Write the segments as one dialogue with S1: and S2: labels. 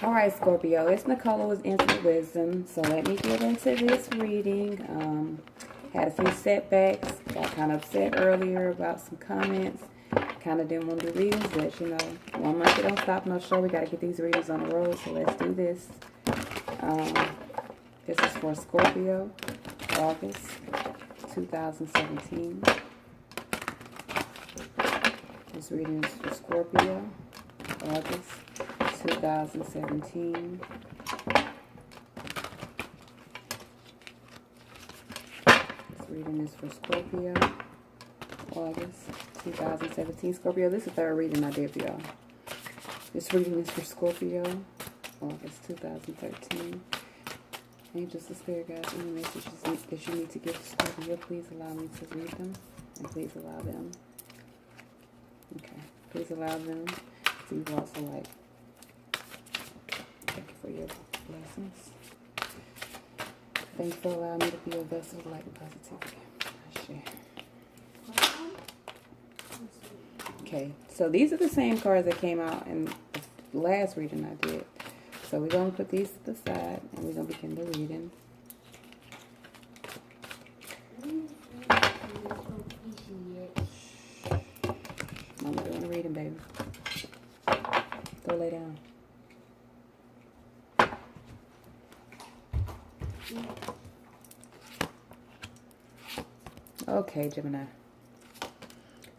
S1: All right, Scorpio, it's Nicola with Infinite Wisdom. So let me get into this reading. Had a few setbacks. Got kind of upset earlier about some comments. Kind of didn't want to do readings, but you know, 1 month it don't stop no show. We got to get these readings on the road, so let's do this. This is for Scorpio, August 2017. This reading is for Scorpio, August 2017. This reading is for Scorpio, August 2017. Scorpio, this is the third reading I did for y'all. This reading is for Scorpio, August 2013. Angels, the spirit guides, any messages that you need to give to Scorpio, please allow me to read them. And please allow them. Okay. Please allow them to be also like. Thank you for your blessings. Thank you for allowing me to be a vessel of light and positivity. I share. Okay, so these are the same cards that came out in the last reading I did. So we're going to put these to the side and we're going to begin the reading. I'm doing the reading, baby. Go lay down. Okay, Gemini.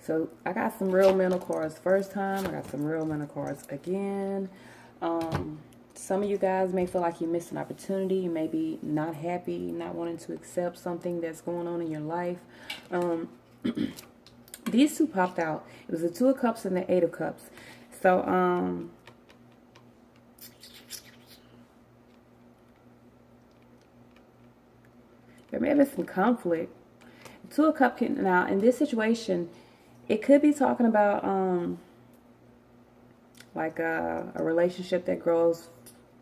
S1: So I got some real mental cards first time. I got some real mental cards again. Some of you guys may feel like you missed an opportunity. You may be not happy, not wanting to accept something that's going on in your life. These two popped out. It was the Two of Cups and the Eight of Cups. So, there may have been some conflict. The Two of Cups, now in this situation, it could be talking about like a relationship that grows,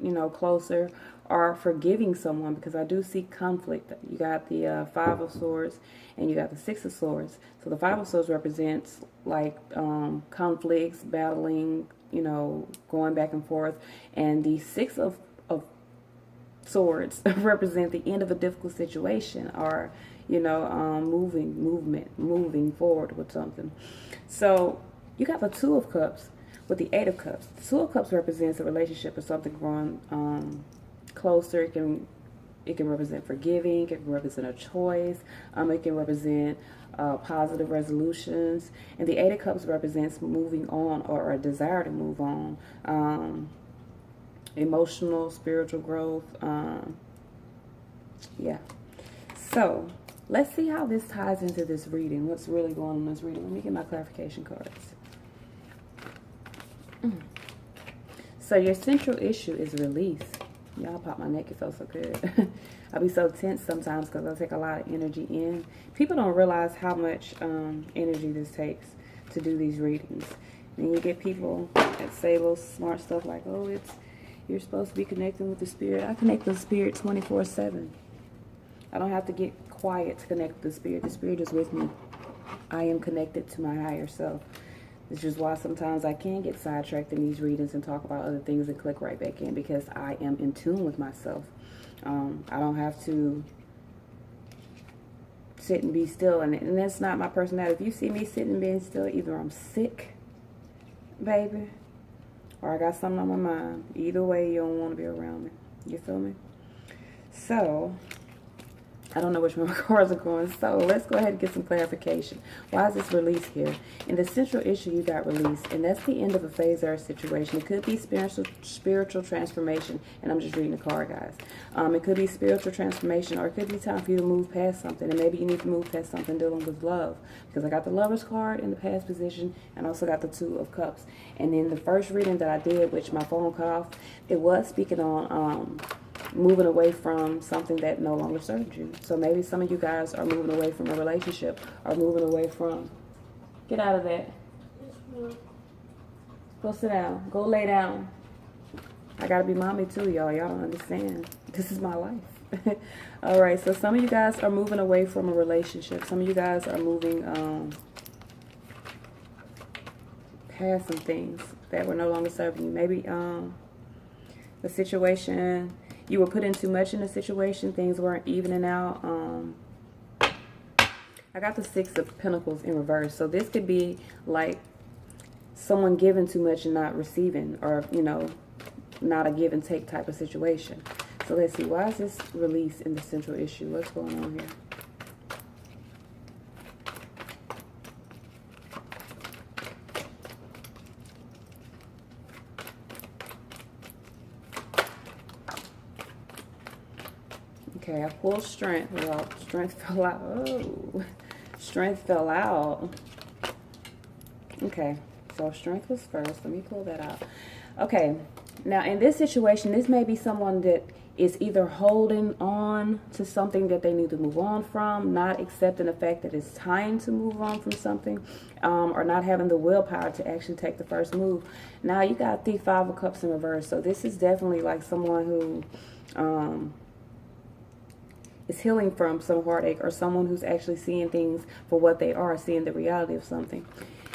S1: you know, closer, or forgiving someone, because I do see conflict. You got the Five of Swords and you got the Six of Swords. So the Five of Swords represents like conflicts, battling, you know, going back and forth, and the Six of Swords represent the end of a difficult situation, or you know, moving forward with something. So you got the Two of Cups with the Eight of Cups. The Two of Cups represents a relationship or something growing closer. It can represent forgiving. It can represent a choice. It can represent positive resolutions. And the Eight of Cups represents moving on, or a desire to move on. Emotional, spiritual growth. Yeah. So let's see how this ties into this reading. What's really going on in this reading? Let me get my clarification cards. So your central issue is release. Y'all pop my neck. It felt so good. I'll be so tense sometimes because I take a lot of energy in. People don't realize how much energy this takes to do these readings. And you get people that say little smart stuff like, oh, you're supposed to be connecting with the spirit. I connect with the spirit 24/7. I don't have to get quiet to connect with the spirit. The spirit is with me. I am connected to my higher self. This is why sometimes I can get sidetracked in these readings and talk about other things and click right back in, because I am in tune with myself. I don't have to sit and be still. And that's not my personality. If you see me sitting and being still, either I'm sick, baby, or I got something on my mind. Either way, you don't want to be around me. You feel me? So I don't know which one my cards are going. So let's go ahead and get some clarification. Why is this release here? In the central issue, you got release. And that's the end of a phase or a situation. It could be spiritual transformation. And I'm just reading the card, guys. It could be spiritual transformation, or it could be time for you to move past something. And maybe you need to move past something dealing with love. Because I got the Lover's card in the past position. And also got the Two of Cups. And then the first reading that I did, which my phone cut off, it was speaking on moving away from something that no longer served you. So maybe some of you guys are moving away from a relationship, or moving away from... Get out of that. Go sit down. Go lay down. I gotta be mommy too, y'all. Y'all don't understand. This is my life. All right, so some of you guys are moving away from a relationship. Some of you guys are moving past some things that were no longer serving you. Maybe The situation, you were putting too much in the situation. Things weren't evening out. I got the Six of Pentacles in reverse. So this could be like someone giving too much and not receiving, or, you know, not a give and take type of situation. So let's see. Why is this release in the central issue? What's going on here? Okay, I pulled strength. Well, strength fell out. Oh, strength fell out. Okay, so strength was first. Let me pull that out. Okay, now in this situation, this may be someone that is either holding on to something that they need to move on from, not accepting the fact that it's time to move on from something, or not having the willpower to actually take the first move. Now you got the Five of Cups in reverse. So this is definitely like someone who is healing from some heartache, or someone who's actually seeing things for what they are, seeing the reality of something.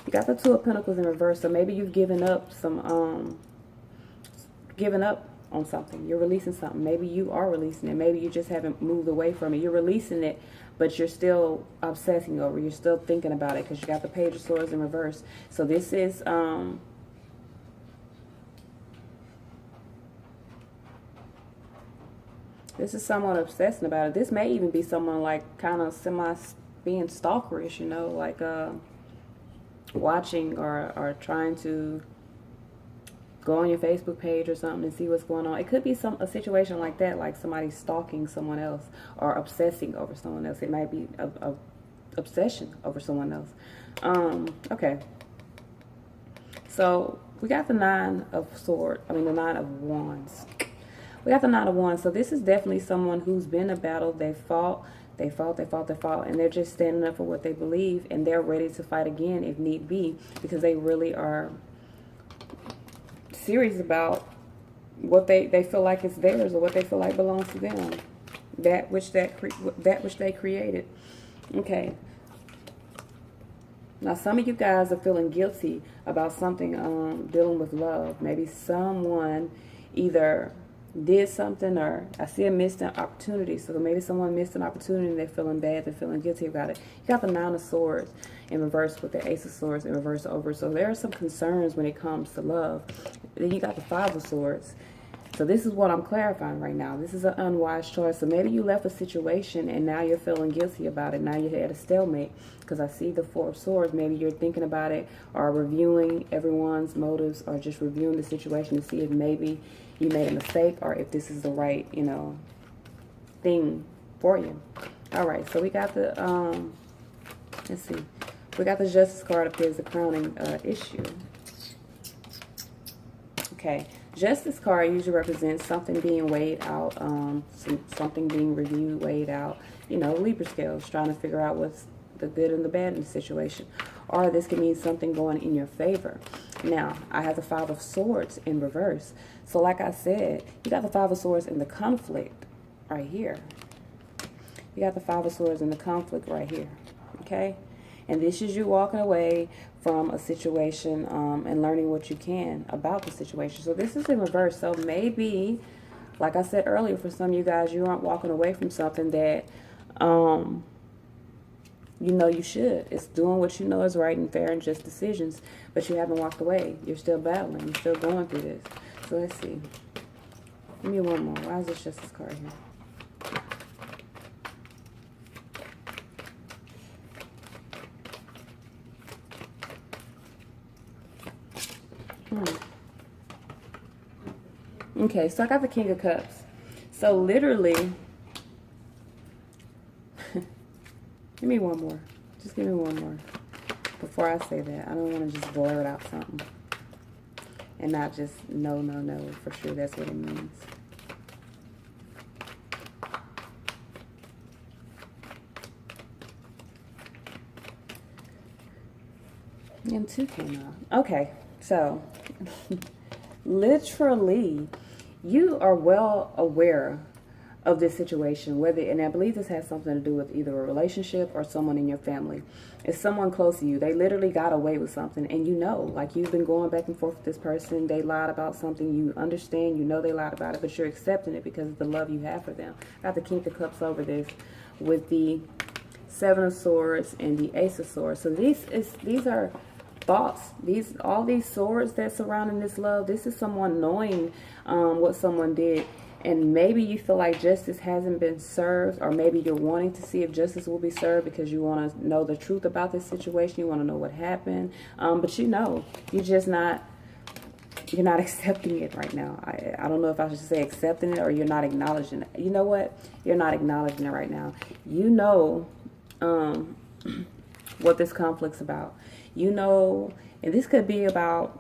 S1: You got the Two of Pentacles in reverse, so maybe you've given up some, given up on something. You're releasing something. Maybe you are releasing it. Maybe you just haven't moved away from it. You're releasing it, but you're still obsessing over it. You're still thinking about it, because you got the Page of Swords in reverse. So this is, this is someone obsessing about it. This may even be someone like kind of semi being stalkerish, you know, like watching or trying to go on your Facebook page or something and see what's going on. It could be a situation like that, like somebody stalking someone else or obsessing over someone else. It might be a obsession over someone else. Okay. So we got the Nine of Wands. We got the Nine of Wands. So this is definitely someone who's been in a battle. They fought, and they're just standing up for what they believe, and they're ready to fight again if need be, because they really are serious about what they feel like is theirs, or what they feel like belongs to them, that which they created. Okay. Now some of you guys are feeling guilty about something dealing with love. Maybe someone either did something, or I see a missed opportunity. So maybe someone missed an opportunity and they're feeling bad, they're feeling guilty about it. You got the Nine of Swords in reverse with the Ace of Swords in reverse over. So there are some concerns when it comes to love. Then you got the Five of Swords. So this is what I'm clarifying right now. This is an unwise choice. So maybe you left a situation and now you're feeling guilty about it. Now you're at a stalemate, because I see the Four of Swords. Maybe you're thinking about it, or reviewing everyone's motives, or just reviewing the situation to see if maybe you made a mistake, or if this is the right, you know, thing for you. All right, so we got the, let's see. We got the Justice card up here as the crowning issue. Okay, Justice card usually represents something being weighed out, something being reviewed, weighed out. You know, Libra scales, trying to figure out what's the good and the bad in the situation. Or this can mean something going in your favor. Now, I have the Five of Swords in reverse. So like I said, you got the Five of Swords in the conflict right here. You got the Five of Swords in the conflict right here. Okay? And this is you walking away from a situation and learning what you can about the situation. So this is in reverse. So maybe, like I said earlier, for some of you guys, you aren't walking away from something that you know you should. It's doing what you know is right and fair and just decisions, but you haven't walked away. You're still battling. You're still going through this. So let's see. Give me one more. Why is this Justice card here? Okay, so I got the King of Cups. So literally, give me one more. Just give me one more. Before I say that, I don't want to just blurt out something and not just no, for sure that's what it means. And two came out. Okay, so literally, you are well aware of this situation, whether, and I believe this has something to do with either a relationship or someone in your family. It's someone close to you. They literally got away with something, and you know, like you've been going back and forth with this person. They lied about something. You understand, you know they lied about it, but you're accepting it because of the love you have for them. I got the King of Cups over this with the Seven of Swords and the Ace of Swords. So these are thoughts. All these swords that surrounding this love. This is someone knowing what someone did. And maybe you feel like justice hasn't been served, or maybe you're wanting to see if justice will be served because you want to know the truth about this situation. You want to know what happened. But you know, you're not accepting it right now. I don't know if I should say accepting it or you're not acknowledging it. You know what? You're not acknowledging it right now. You know what this conflict's about. You know, and this could be about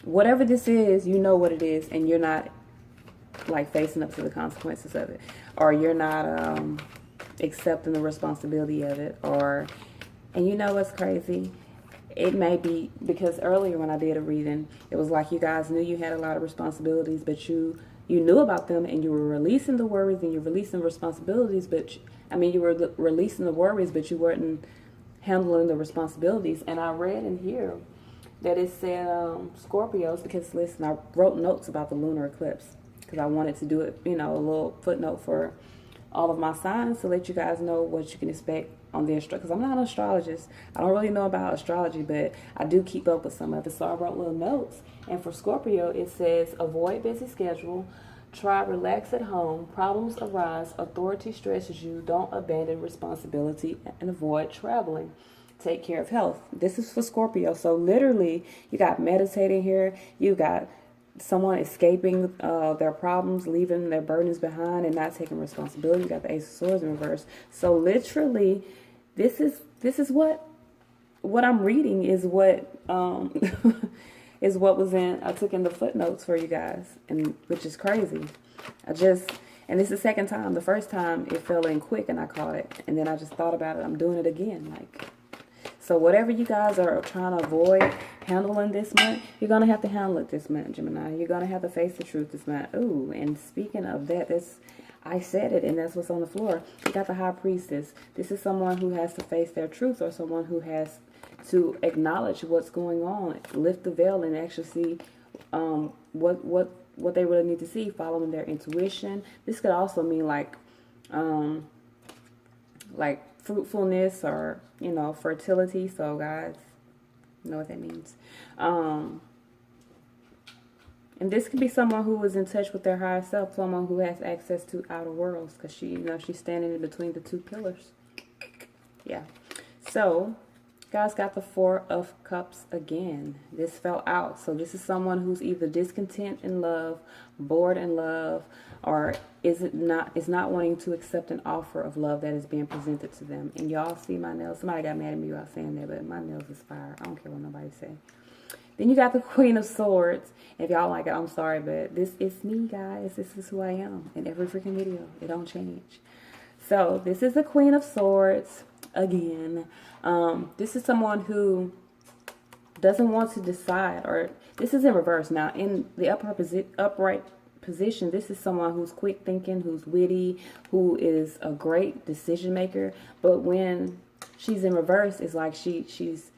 S1: whatever this is, you know what it is, and you're not like facing up to the consequences of it, or you're not accepting the responsibility of it. Or, and you know what's crazy, it may be because earlier when I did a reading, it was like you guys knew you had a lot of responsibilities, but you knew about them and you were releasing the worries and you're releasing responsibilities, but you were releasing the worries, but you weren't handling the responsibilities. And I read in here that it said Scorpios, because listen, I wrote notes about the lunar eclipse because I wanted to do it, you know, a little footnote for all of my signs to let you guys know what you can expect on the because I'm not an astrologist. I don't really know about astrology, but I do keep up with some of it. So I wrote little notes. And for Scorpio, it says, avoid busy schedule, try relax at home, problems arise, authority stresses you, don't abandon responsibility, and avoid traveling. Take care of health. This is for Scorpio. So literally, you got meditating here, you got someone escaping their problems, leaving their burdens behind and not taking responsibility. You got the Ace of Swords in reverse. So literally, this is what I'm reading is what is what was I took in the footnotes for you guys, and which is crazy. And this is the second time. The first time it fell in quick and I caught it, and then I just thought about it. I'm doing it again, like. So whatever you guys are trying to avoid handling this month, you're going to have to handle it this month, Gemini. You're going to have to face the truth this month. Ooh, and speaking of that, I said it, and that's what's on the floor. You got the High Priestess. This is someone who has to face their truth, or someone who has to acknowledge what's going on, lift the veil, and actually see what they really need to see, following their intuition. This could also mean like fruitfulness, or you know, fertility. So guys, you know what that means. And this could be someone who is in touch with their higher self, someone who has access to outer worlds, because she's standing in between the two pillars. Yeah. So guys, got the Four of Cups again. This fell out. So this is someone who's either discontent in love, bored in love, or is not wanting to accept an offer of love that is being presented to them. And y'all see my nails. Somebody got mad at me about saying that, but my nails is fire. I don't care what nobody say. Then you got the Queen of Swords. If y'all like it, I'm sorry, but this is me, guys. This is who I am in every freaking video. It don't change. So this is the Queen of Swords again. This is someone who doesn't want to decide, or this is in reverse now. In the upright position, this is someone who's quick thinking, who's witty, who is a great decision maker. But when she's in reverse, it's like she's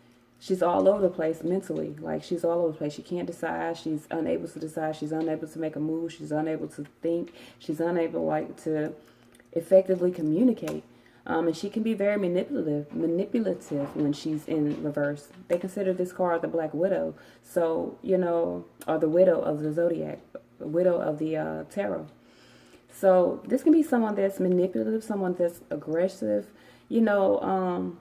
S1: all over the place mentally. Like she's all over the place. She can't decide. She's unable to decide. She's unable to make a move. She's unable to think. She's unable to effectively communicate. And she can be very manipulative when she's in reverse. They consider this card the Black Widow. So, you know, or the widow of the Zodiac, widow of the tarot. So this can be someone that's manipulative, someone that's aggressive. You know,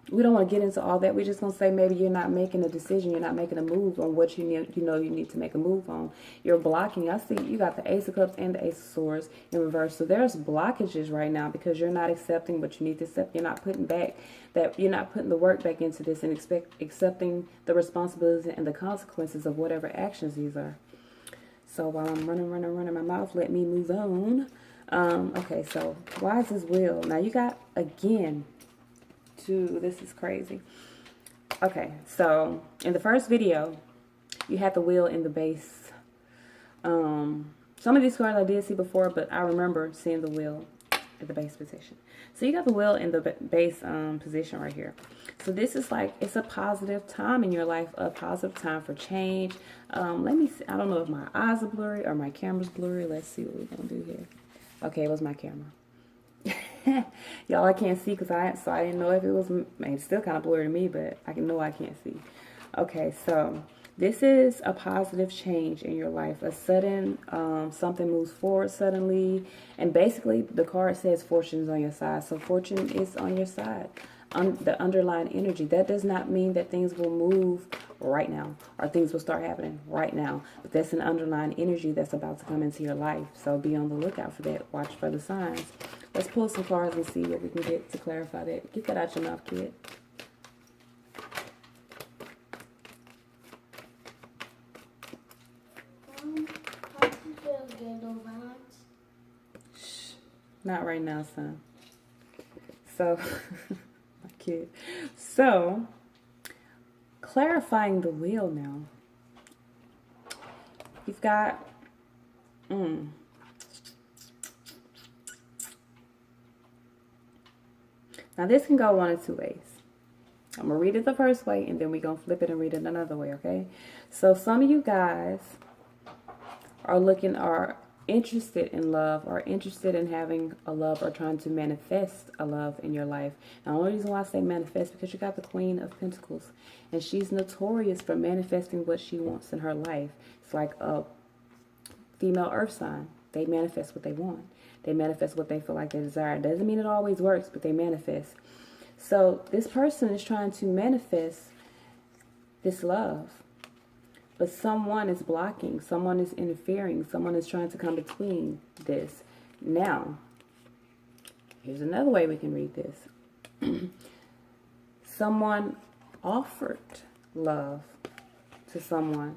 S1: we don't want to get into all that. We're just going to say maybe you're not making a decision. You're not making a move on what you need to make a move on. You're blocking. I see you got the Ace of Cups and the Ace of Swords in reverse. So there's blockages right now because you're not accepting what you need to accept. You're not putting the work back into this and accepting the responsibilities and the consequences of whatever actions these are. So while I'm running my mouth, let me move on. Okay, so why is this wheel? Now you got, again, this is crazy. Okay, so in the first video, you had the wheel in the base Some of these cards I did see before, but I remember seeing the wheel at the base position. So you got the wheel in the base position right here. So this is like, it's a positive time in your life, a positive time for change. Let me see. I don't know if my eyes are blurry or my camera's blurry. Let's see what we're going to do here. Okay, it was my camera. Y'all, I can't see because I didn't know if it was, it's still kind of blurry to me, but I know I can't see. Okay, so this is a positive change in your life. A sudden, something moves forward suddenly. And basically, the card says fortune is on your side. So fortune is on your side. The underlying energy. That does not mean that things will move right now. Or things will start happening right now. But that's an underlying energy that's about to come into your life. So be on the lookout for that. Watch for the signs. Let's pull some cards and see what we can get to clarify that. Get that out your mouth, kid. Shh, not right now, son. So, my kid. So, clarifying the wheel now. You've got, Now this can go one of two ways. I'm going to read it the first way, and then we're going to flip it and read it another way, okay? So some of you guys are interested in love, or interested in having a love, or trying to manifest a love in your life. And the only reason why I say manifest, because you got the Queen of Pentacles, and she's notorious for manifesting what she wants in her life. It's like a female earth sign. They manifest what they want. They manifest what they feel like they desire. It doesn't mean it always works, but they manifest. So this person is trying to manifest this love. But someone is blocking. Someone is interfering. Someone is trying to come between this. Now, here's another way we can read this. Someone offered love to someone,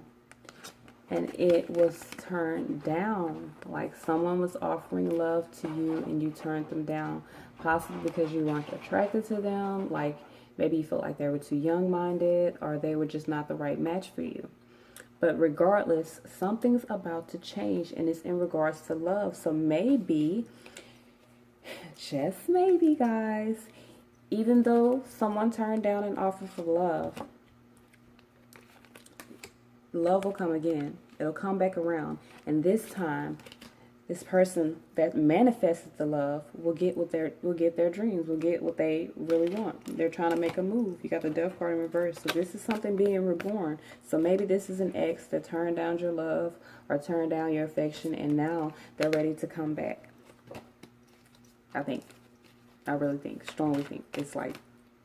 S1: and it was turned down. Like someone was offering love to you and you turned them down. Possibly because you weren't attracted to them. Like maybe you felt like they were too young-minded, or they were just not the right match for you. But regardless, something's about to change, and it's in regards to love. So maybe, just maybe, guys, even though someone turned down an offer for love, love will come again. It'll come back around. And this time, this person that manifested the love will get their dreams, will get what they really want. They're trying to make a move. You got the Death card in reverse. So this is something being reborn. So maybe this is an ex that turned down your love or turned down your affection, and now they're ready to come back. I really think, strongly think. It's like,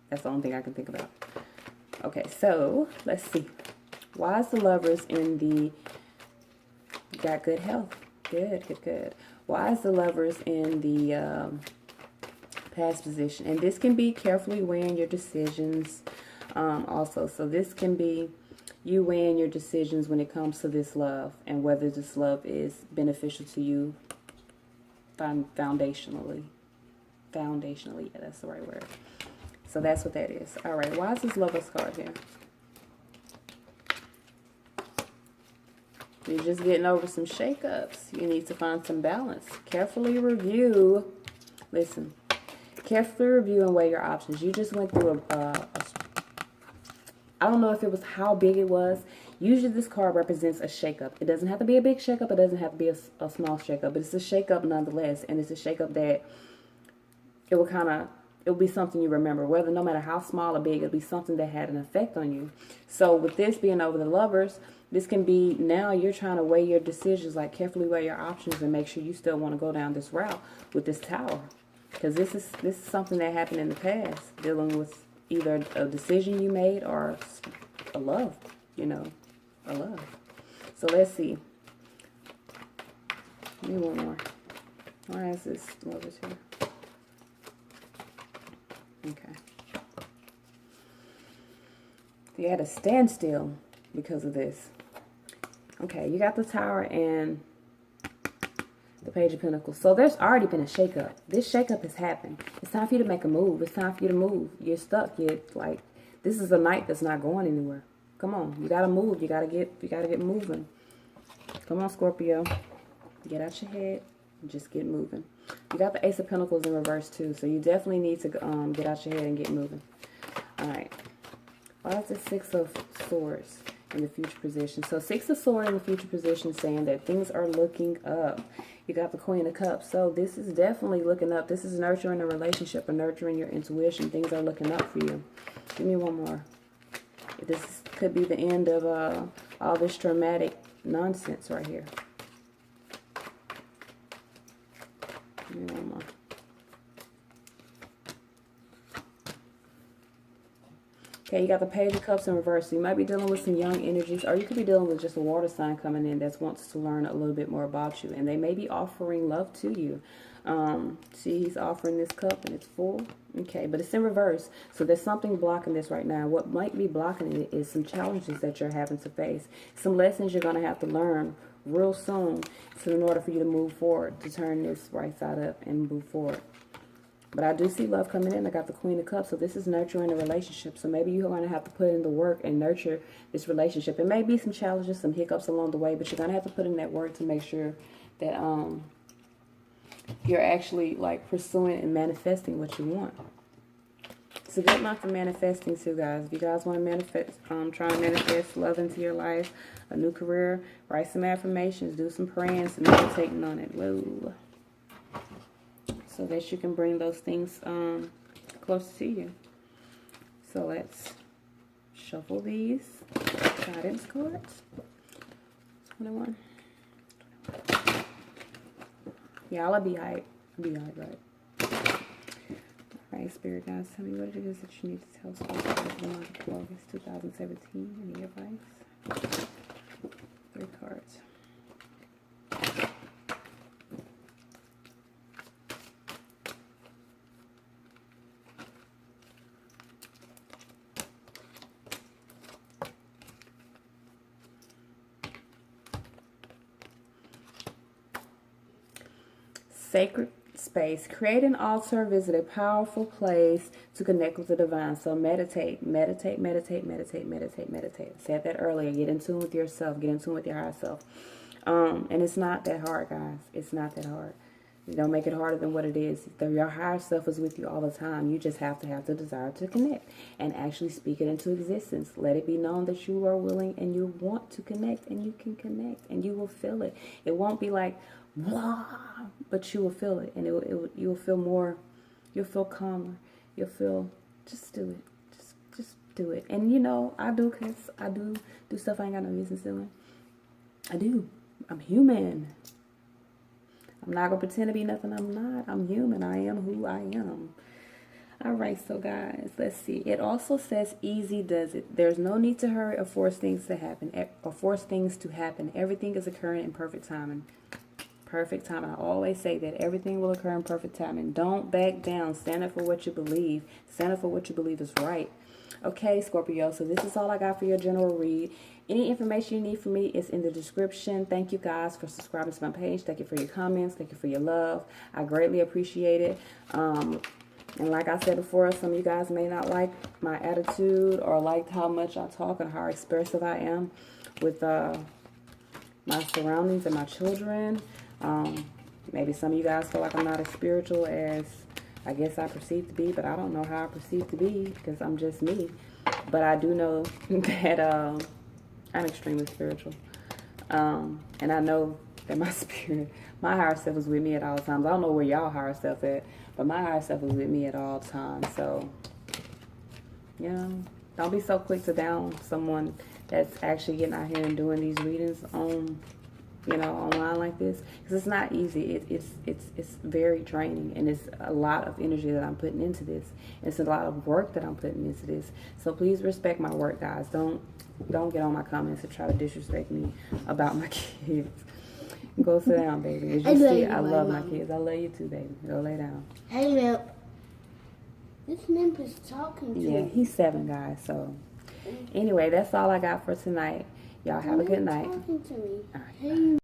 S1: that's the only thing I can think about. Okay, so let's see. Why is the Lovers in the, got good health? Good. Why is the Lovers in the past position? And this can be carefully weighing your decisions also. So this can be you weighing your decisions when it comes to this love, and whether this love is beneficial to you foundationally. Yeah, that's the right word. So that's what that is. All right, why is this Lovers card here? You're just getting over some shakeups. You need to find some balance. Carefully review. Listen. Carefully review and weigh your options. You just went through I don't know if it was how big it was. Usually this card represents a shakeup. It doesn't have to be a big shakeup. It doesn't have to be a small shakeup. But it's a shakeup nonetheless. And it's a shakeup that it will be something you remember. Whether, no matter how small or big, it'll be something that had an effect on you. So with this being over the Lovers, this can be, now you're trying to weigh your decisions, like carefully weigh your options and make sure you still want to go down this route with this Tower. Because this is something that happened in the past, dealing with either a decision you made or a love, a love. So let's see. Give me one more. Why is this Lovers here? Okay. They had a standstill because of this. Okay, you got the Tower and the Page of Pentacles. So there's already been a shakeup. This shakeup has happened. It's time for you to make a move. It's time for you to move. You're stuck. You're like, this is a night that's not going anywhere. Come on, you gotta move. You gotta get moving. Come on, Scorpio. Get out your head. Just get moving. You got the Ace of Pentacles in reverse too, so you definitely need to get out your head and get moving. All right. Why is the Six of Swords in the future position? So Six of Swords in the future position is saying that things are looking up. You got the Queen of Cups. So this is definitely looking up. This is nurturing a relationship or nurturing your intuition. Things are looking up for you. Give me one more. This could be the end of all this traumatic nonsense right here. Give me one more. Okay, you got the Page of Cups in reverse. So you might be dealing with some young energies, or you could be dealing with just a water sign coming in that wants to learn a little bit more about you. And they may be offering love to you. See, he's offering this cup and it's full. Okay, but it's in reverse. So there's something blocking this right now. What might be blocking it is some challenges that you're having to face. Some lessons you're going to have to learn real soon. So in order for you to move forward, to turn this right side up and move forward. But I do see love coming in. I got the Queen of Cups. So this is nurturing a relationship. So maybe you're going to have to put in the work and nurture this relationship. It may be some challenges, some hiccups along the way, but you're going to have to put in that work to make sure that you're actually like pursuing and manifesting what you want. It's a good month for manifesting too, guys. If you guys want to manifest, try to manifest love into your life, a new career, write some affirmations, do some praying, some meditating on it. Whoa. So that you can bring those things close to you. So let's shuffle these guidance cards. 21. Yeah, I'll be alright. I'll be alright, right? Alright, Spirit guys, tell me what it is that you need to tell Scorpio for the month of August 2017. Any advice? 3 cards. Sacred space. Create an altar. Visit a powerful place to connect with the divine. So meditate, meditate, meditate, meditate, meditate, meditate. I said that earlier. Get in tune with yourself. Get in tune with your higher self. And it's not that hard, guys. It's not that hard. You don't make it harder than what it is. Your higher self is with you all the time. You just have to have the desire to connect and actually speak it into existence. Let it be known that you are willing and you want to connect, and you can connect, and you will feel it. It won't be like, blah, but you will feel it, and you'll feel more, you'll feel calmer, you'll feel, just do it, just do it. And you know, I do, because I do stuff I ain't got no business doing. I do. I'm human. I'm not gonna pretend to be nothing I'm not. I'm human. I am who I am. All right, so guys, let's see. It also says easy does it. There's no need to hurry or force things to happen. Everything is occurring in perfect timing. Perfect timing. I always say that everything will occur in perfect timing. Don't back down. Stand up for what you believe. Stand up for what you believe is right. Okay, Scorpio, so this is all I got for your general read. Any information you need from me is in the description. Thank you guys for subscribing to my page. Thank you for your comments. Thank you for your love. I greatly appreciate it. And like I said before, some of you guys may not like my attitude or like how much I talk and how expressive I am with my surroundings and my children. Maybe some of you guys feel like I'm not as spiritual as I guess I perceive to be, but I don't know how I perceive to be because I'm just me. But I do know that I'm extremely spiritual. And I know that my spirit, my higher self is with me at all times. I don't know where y'all higher self at, but my higher self is with me at all times. So, you know, don't be so quick to down someone that's actually getting out here and doing these readings on, you know, online like this, because it's not easy. It's very draining, and it's a lot of energy that I'm putting into this. It's a lot of work that I'm putting into this. So please respect my work, guys. Don't get on my comments and try to disrespect me about my kids. Go sit down, baby. As you see, I love my kids. I love you too, baby. Go lay down.
S2: Hey, Mel. This nymph is talking to me.
S1: Yeah, he's 7, guys. So anyway, that's all I got for tonight. Y'all have a good night.
S2: Talking to me.
S1: All right.
S2: Hey.